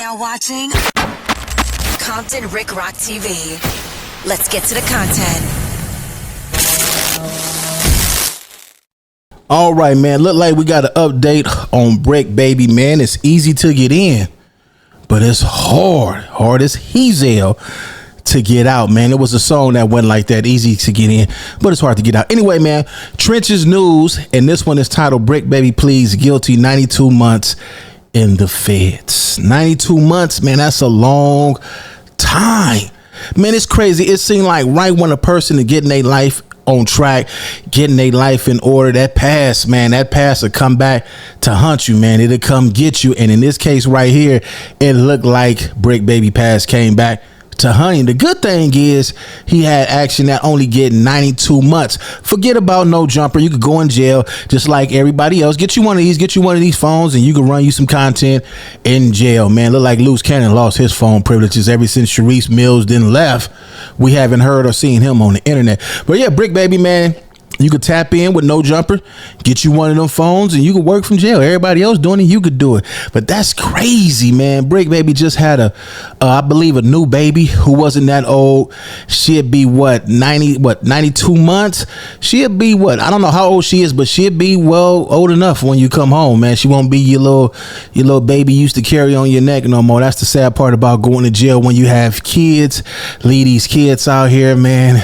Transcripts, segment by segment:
now watching Compton Rick Rock TV. Let's get to the content. All right, man. Look like we got an update on Bricc, baby, man. It's easy to get in, but it's hard as hell to get out, man. It was a song that went like that, easy to get in, but it's hard to get out. Anyway, man, Trenches news, and this one is titled Bricc, baby, pleads guilty, 92 months in the feds. 92 months, man. That's a long time, man. It's crazy. It seemed like right when a person is getting their life on track, getting their life in order, that pass will come back to hunt you, man. It'll come get you. And in this case right here, it looked like Bricc, baby, pass came back to hunt him. The good thing is he had action that only get 92 months. Forget about no jumper. You could go in jail just like everybody else. Get you one of these phones and you can run you some content in jail, man. Look like Loose Cannon lost his phone privileges ever since Sharice Mills then left. We haven't heard or seen him on the internet. But yeah, Bricc, baby, man, you could tap in with no jumper, get you one of them phones, and you could work from jail. Everybody else doing it, you could do it. But that's crazy, man. Bricc, baby, just had I believe a new baby who wasn't that old. She'd be 92 months. She'd be I don't know how old she is, but she'd be old enough when you come home, man. She won't be your little baby you used to carry on your neck no more. That's the sad part about going to jail when you have kids. Leave these kids out here, man.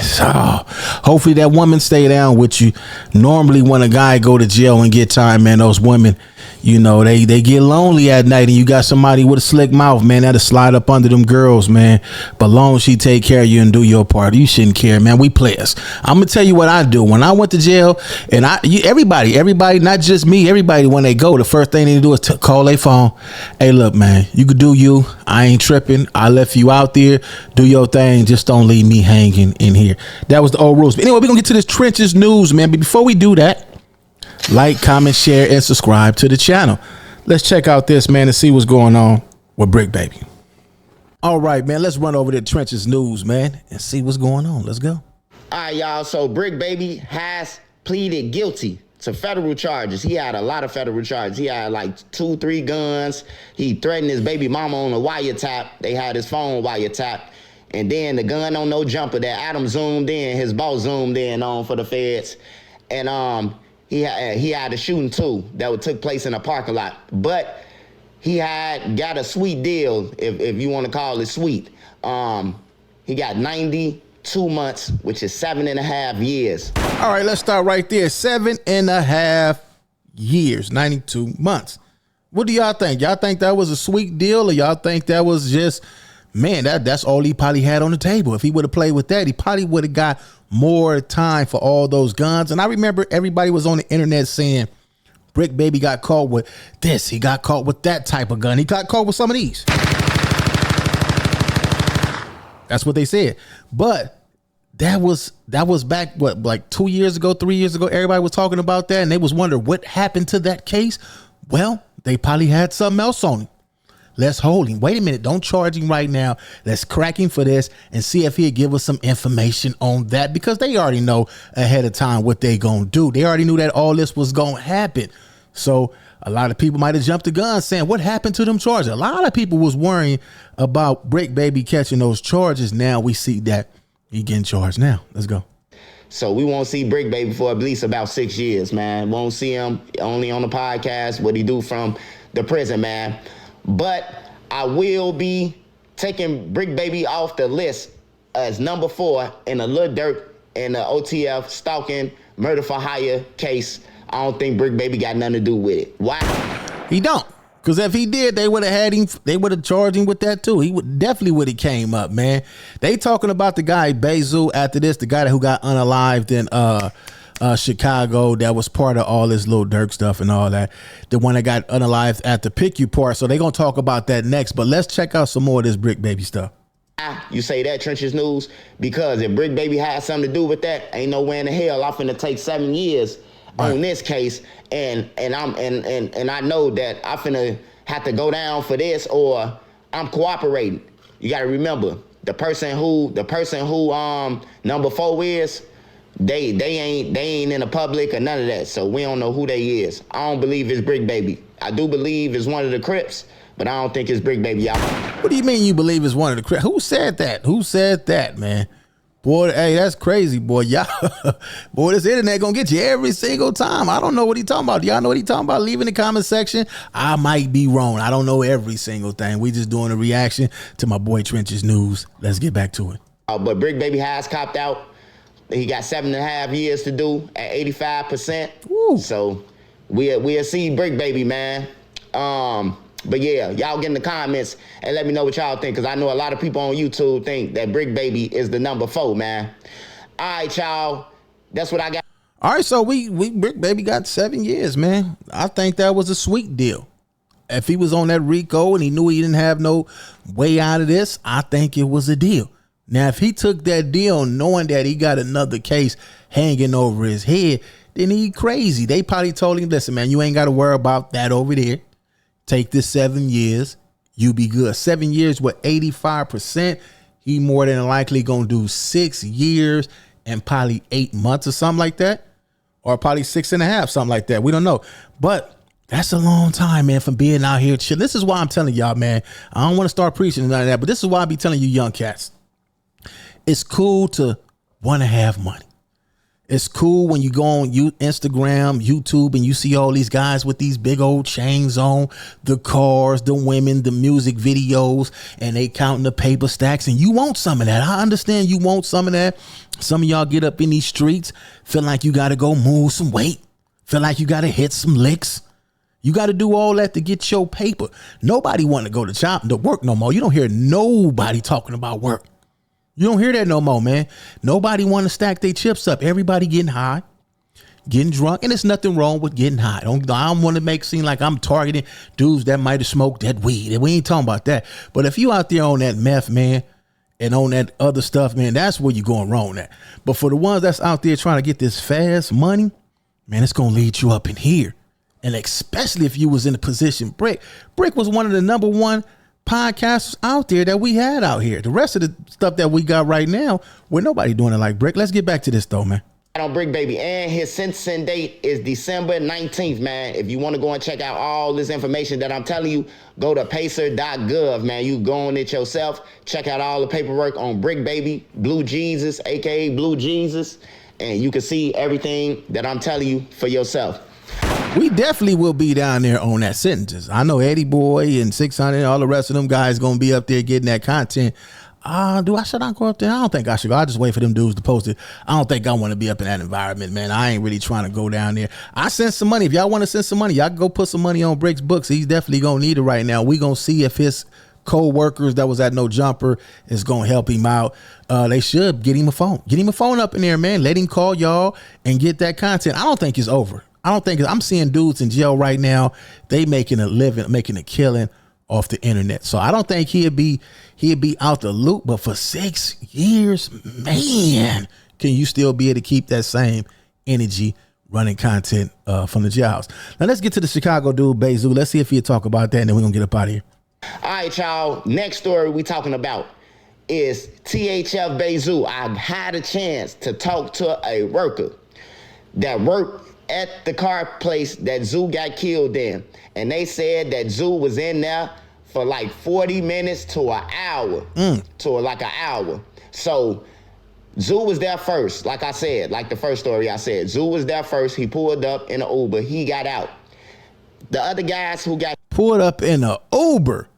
Hopefully that woman stay down with you. Normally when a guy go to jail and get time, man, those women, you know, they get lonely at night, and you got somebody with a slick mouth, man, that'll slide up under them girls, man. But long as she take care of you and do your part, you shouldn't care, man. We players. I'm gonna tell you what I do when I went to jail, and everybody, not just me, everybody, when they go, the first thing they do is call their phone. Hey, look, man, you could do you. I ain't tripping. I left you out there. Do your thing. Just don't leave me hanging in here. That was the old rules. But anyway, we're gonna get to this Trenches news, man. But before we do that, like, comment, share, and subscribe to the channel. Let's check out this, man, and see what's going on with Bricc, baby. All right, man, let's run over the Trenches news, man, and see what's going on. Let's go. All right, y'all. So Bricc, baby, has pleaded guilty to federal charges. He had a lot of federal charges. He had like 2-3 guns. He threatened his baby mama on a wiretap. They had his phone wiretap. And then the gun on no jumper that Adam zoomed in, his boss zoomed in on for the feds. And he had a shooting too that took place in a parking lot. But he had got a sweet deal, if you want to call it sweet. He got 92 months, which is 7.5 years. All right, let's start right there. 7.5 years, 92 months. What do y'all think? Y'all think that was a sweet deal, or y'all think that was just, man, that's all he probably had on the table? If he would have played with that, he probably would have got more time for all those guns. And I remember everybody was on the internet saying Bricc, baby, got caught with this. He got caught with that type of gun. He got caught with some of these. That's what they said. But that was back, like 2 years ago, 3 years ago. Everybody was talking about that, and they was wondering what happened to that case. Well, they probably had something else on him. Let's hold him. Wait a minute. Don't charge him right now. Let's crack him for this and see if he'll give us some information on that, because they already know ahead of time what they gonna do. They already knew that all this was gonna happen. So a lot of people might have jumped the gun saying, what happened to them charges? A lot of people was worrying about Bricc, baby, catching those charges. Now we see that he getting charged now. Let's go. So we won't see Bricc, baby, for at least about 6 years, man. Won't see him only on the podcast, what he do from the prison, man. But I will be taking Bricc, baby, off the list as number 4 in the Lil Durk and the OTF stalking murder for hire case. I don't think Bricc, baby, got nothing to do with it. Why? He don't. Because if he did, they would have had him. They would have charged him with that too. He would have came up, man. They talking about the guy Bezu after this, the guy who got unalived in Chicago, that was part of all this Lil Durk stuff and all that. The one that got unalived at the Pick You part. So they gonna talk about that next. But let's check out some more of this Bricc, baby stuff. You say that, Trenches news, because if Bricc, baby, had something to do with that, ain't no way in the hell I'm finna take 7 years on this case, and I know that I finna have to go down for this, or I'm cooperating. You gotta remember, the person who number 4 is, they ain't in the public or none of that, so we don't know who they is. I don't believe it's Bricc, baby. I do believe it's one of the Crips, but I don't think it's Bricc Baby, y'all. What do you mean you believe it's one of the who said that? Who said that, man? Boy, hey, that's crazy, boy. Y'all, boy, this internet gonna get you every single time. I don't know what he talking about. Y'all know what he talking about? Leave in the comment section. I might be wrong. I don't know every single thing. We just doing a reaction to my boy Trench's news. Let's get back to it. But Bricc Baby has copped out. He got 7.5 years to do at 85%. Woo. So we'll see Bricc Baby, man. But yeah, y'all get in the comments and let me know what y'all think, because I know a lot of people on YouTube think that Bricc Baby is the number 4, man. All right, y'all. That's what I got. All right, so we Bricc Baby got 7 years, man. I think that was a sweet deal. If he was on that RICO and he knew he didn't have no way out of this, I think it was a deal. Now, if he took that deal knowing that he got another case hanging over his head, then he crazy. They probably told him, listen, man, you ain't got to worry about that over there. Take this 7 years, you be good. 7 years with 85%. He more than likely gonna do 6 years and probably 8 months or something like that, or probably 6.5, something like that. We don't know, but that's a long time, man, from being out here. This is why I'm telling y'all, man. I don't want to start preaching none of that, but this is why I be telling you, young cats, it's cool to want to have money. It's cool when you go on Instagram, YouTube, and you see all these guys with these big old chains on, the cars, the women, the music videos, and they counting the paper stacks, and you want some of that. I understand you want some of that. Some of y'all get up in these streets, feel like you got to go move some weight, feel like you got to hit some licks. You got to do all that to get your paper. Nobody want to go to work no more. You don't hear nobody talking about work. You don't hear that no more, man. Nobody want to stack their chips up. Everybody getting high, getting drunk, and there's nothing wrong with getting high. I don't want to make it seem like I'm targeting dudes that might have smoked that weed, and we ain't talking about that. But if you out there on that meth, man, and on that other stuff, man, that's where you're going wrong at. But for the ones that's out there trying to get this fast money, man, it's going to lead you up in here. And especially if you was in a position, Bricc was one of the number 1 podcasters out there that we had out here. The rest of the stuff that we got right now, where nobody doing it like Bricc. Let's get back to this though, man. On Bricc Baby, and his sentencing date is December 19th, man. If you want to go and check out all this information that I'm telling you, go to pacer.gov, man. You go on it yourself. Check out all the paperwork on Bricc Baby, Blue Jesus, aka Blue Jesus, and you can see everything that I'm telling you for yourself. We definitely will be down there on that sentences. I know Eddie Boy and 600, all the rest of them guys gonna be up there getting that content. Should I go up there? I don't think I should go. I'll just wait for them dudes to post it. I don't think I want to be up in that environment, man. I ain't really trying to go down there. I send some money. If y'all want to send some money, y'all can go put some money on Brick's books. He's definitely gonna need it right now. We gonna see if his co-workers that was at No Jumper is gonna help him out. They should get him a phone. Get him a phone up in there, man. Let him call y'all and get that content. I don't think it's over. I'm seeing dudes in jail right now. They making a living, making a killing off the internet. So I don't think he'd be out the loop. But for 6 years, man, can you still be able to keep that same energy running content from the jailhouse? Now let's get to the Chicago dude, Bezu. Let's see if he'll talk about that, and then we're gonna get up out of here. All right, y'all. Next story we talking about is THF Bezu. I had a chance to talk to a worker that worked at the car place that Zoo got killed in. And they said that Zoo was in there for like 40 minutes to an hour. So Zoo was there first, like I said, like the first story I said. Zoo was there first. He pulled up in an Uber. He got out. The other guys who got pulled up in an Uber.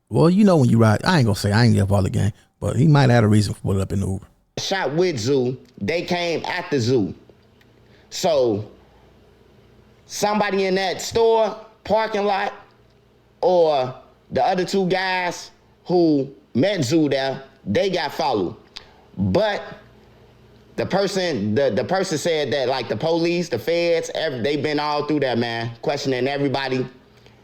Well, you know when you ride, I ain't gonna give all the game, but he might have had a reason for pulling up in the Uber. Shot with Zoo. They came at the Zoo. So somebody in that store, parking lot, or the other 2 guys who met Zoo there, they got followed. But the person said that like the police, the feds, they've been all through that, man, questioning everybody.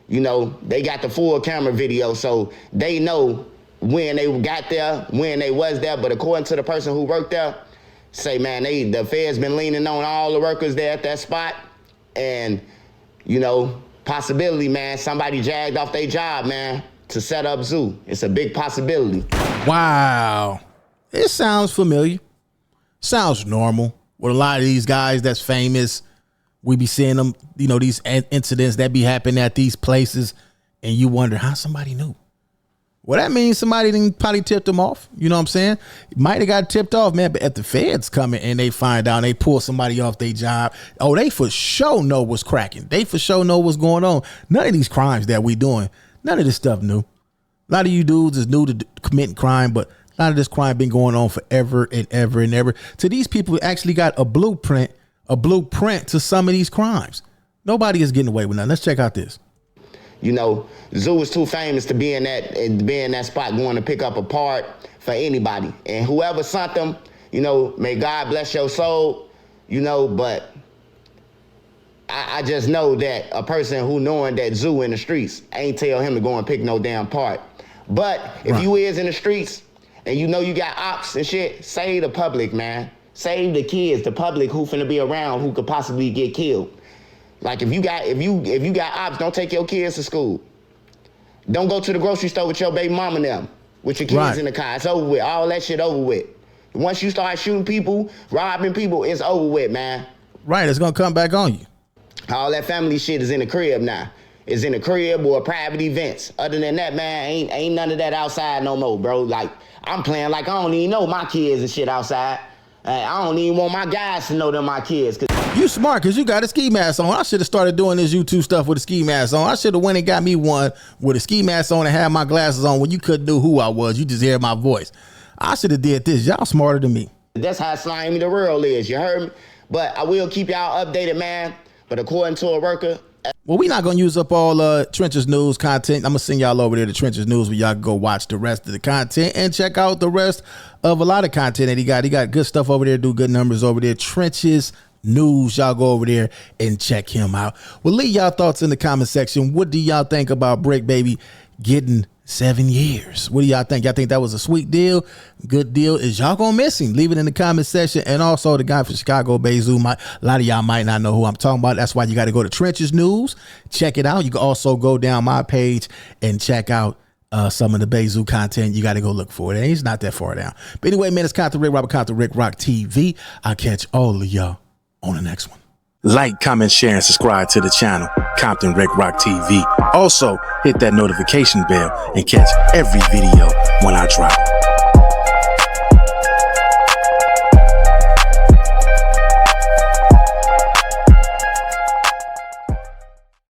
You know, they got the full camera video, so they know when they got there, when they was there. But according to the person who worked there, say, man, the feds been leaning on all the workers there at that spot. And, you know, possibility, man, somebody jagged off their job, man, to set up Zoo. It's a big possibility. Wow. It sounds familiar. Sounds normal. With a lot of these guys that's famous, we be seeing them, you know, these incidents that be happening at these places. and you wonder how somebody knew. Well, that means somebody didn't probably tipped them off. You know what I'm saying? Might have got tipped off, man. But if the feds coming and they find out, they pull somebody off their job. Oh, they for sure know what's cracking. They for sure know what's going on. None of these crimes that we doing, none of this stuff new. A lot of you dudes is new to committing crime, but a lot of this crime been going on forever and ever and ever. So these people actually got a blueprint to some of these crimes. Nobody is getting away with nothing. Let's check out this. You know, Zoo is too famous to be in that spot going to pick up a part for anybody. And whoever sent them, you know, may God bless your soul, you know, but I just know that a person who knowing that Zoo in the streets ain't tell him to go and pick no damn part. But if you is in the streets and you know you got ops and shit, save the public, man. Save the kids, the public who finna be around who could possibly get killed. Like if you got ops, don't take your kids to school. Don't go to the grocery store with your baby mama and them, with your kids in the car. It's over with. All that shit over with. Once you start shooting people, robbing people, it's over with, man. Right, it's gonna come back on you. All that family shit is in the crib now. It's in the crib or private events. Other than that, man, ain't none of that outside no more, bro. Like, I'm playing like I don't even know my kids and shit outside. I don't even want my guys to know they're my kids. You smart because you got a ski mask on. I should have started doing this YouTube stuff with a ski mask on. I should have went and got me one with a ski mask on and had my glasses on when you couldn't know who I was. You just hear my voice. I should have did this. Y'all smarter than me. That's how slimy the world is. You heard me? But I will keep y'all updated, man. But according to a worker... Well, we're not going to use up all Trenches News content. I'm going to send y'all over there to Trenches News where y'all can go watch the rest of the content and check out the rest of a lot of content that he got. He got good stuff over there, do good numbers over there. Trenches News, y'all go over there and check him out. Well, leave y'all thoughts in the comment section. What do y'all think about Bricc Baby getting 7 years? What do y'all think? Y'all think that was a sweet deal? Good deal? Is y'all gonna miss him? Leave it in the comment section. And also the guy from Chicago Bay Zoo, a lot of y'all might not know who I'm talking about. That's why you got to go to Trenches News. Check it out. You can also go down my page and check out some of the Bay Zoo content. You got to go look for it. It's not that far down. But anyway, man, it's Compton Rick Robert, Compton Rick Rock TV. I'll catch all of y'all on the next one. Like, comment, share, and subscribe to the channel, Compton Rick Rock TV. Also, hit that notification bell and catch every video when I drop.